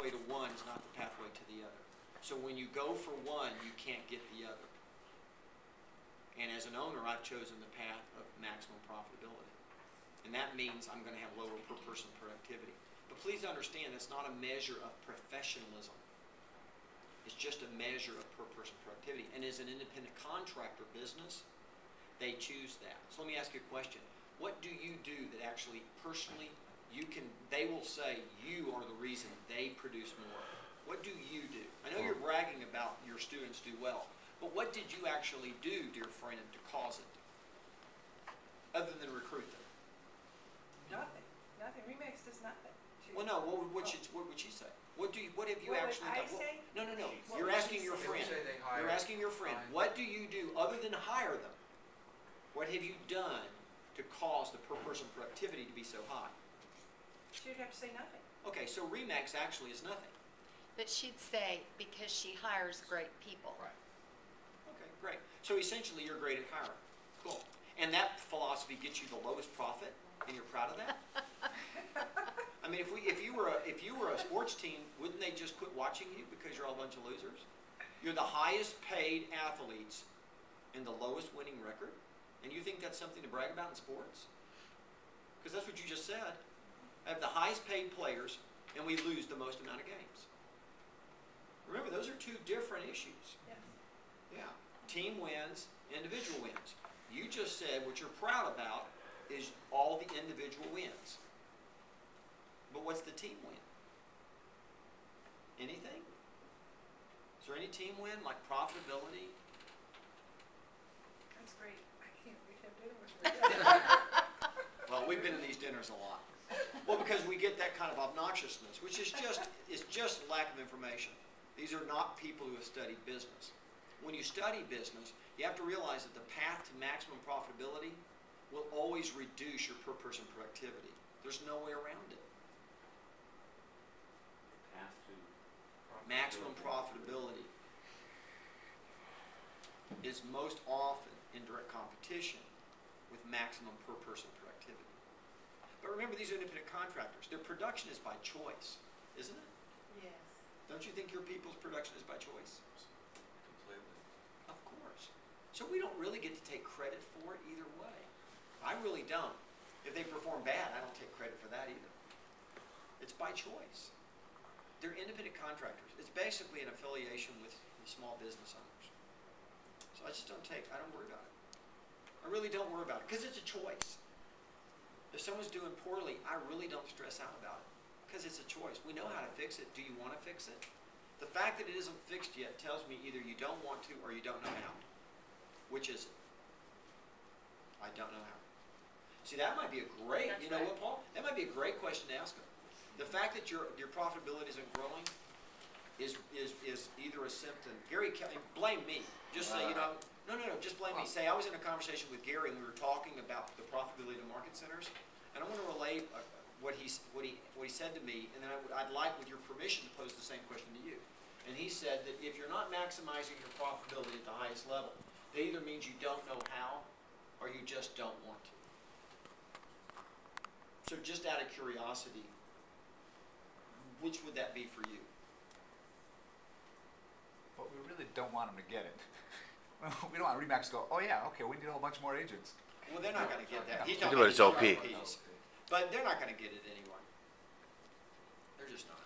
pathway to one is not the pathway to the other. So when you go for one, you can't get the other. And as an owner, I've chosen the path of maximum profitability. And that means I'm going to have lower per person productivity. But please understand, that's not a measure of professionalism. It's just a measure of per person productivity. And as an independent contractor business, they choose that. So let me ask you a question. What do you do that actually personally they will say you are the reason they produce more? What do you do? I know you're bragging about your students do well, but what did you actually do, dear friend, to cause it? Other than recruit them? Nothing. Nothing. Remix does nothing. Well, no. What would she say? What have you actually done? Say? No. You're asking your friend. You're asking your friend. What do you do other than hire them? What have you done to cause the per person productivity to be so high? She would have to say nothing. Okay, so Remax actually is nothing. But she'd say because she hires great people. Right. Okay, great. So essentially you're great at hiring. Cool. And that philosophy gets you the lowest profit, and you're proud of that? I mean, if you were a sports team, wouldn't they just quit watching you because you're all a bunch of losers? You're the highest paid athletes and the lowest winning record, and you think that's something to brag about in sports? Because that's what you just said. I have the highest paid players, and we lose the most amount of games. Remember, those are two different issues. Yes. Yeah. Team wins, individual wins. You just said what you're proud about is all the individual wins. But what's the team win? Anything? Is there any team win, like profitability? That's great. I can't wait to have dinner with her. Well, we've been in these dinners a lot. Well, because we get that kind of obnoxiousness, which is just lack of information. These are not people who have studied business. When you study business, you have to realize that the path to maximum profitability will always reduce your per person productivity. There's no way around it. Path to Maximum profitability is most often in direct competition with maximum per person productivity. But remember, these are independent contractors. Their production is by choice, isn't it? Yes. Don't you think your people's production is by choice? completely. Of course. So we don't really get to take credit for it either way. I really don't. If they perform bad, I don't take credit for that either. It's by choice. They're independent contractors. It's basically an affiliation with small business owners. So I don't worry about it. I really don't worry about it because it's a choice. If someone's doing poorly, I really don't stress out about it because it's a choice. We know how to fix it. Do you want to fix it? The fact that it isn't fixed yet tells me either you don't want to or you don't know how. Which is it? I don't know how. See, that might be a great, you know what, Paul? That might be a great question to ask them. The fact that your profitability isn't growing is either a symptom. Gary, blame me. Just say, no, just blame me. Say, I was in a conversation with Gary and we were talking about the profitability of market centers, and I want to relay what he said to me, and then I'd like, with your permission, to pose the same question to you. And he said that if you're not maximizing your profitability at the highest level, that either means you don't know how or you just don't want to. So just out of curiosity, which would that be for you? But we really don't want them to get it. We don't want Remax to go, oh yeah, okay, we need a whole bunch more agents. Well, they're not going to get that. He's Think talking about his OP. OPs. But they're not going to get it anyway. They're just not.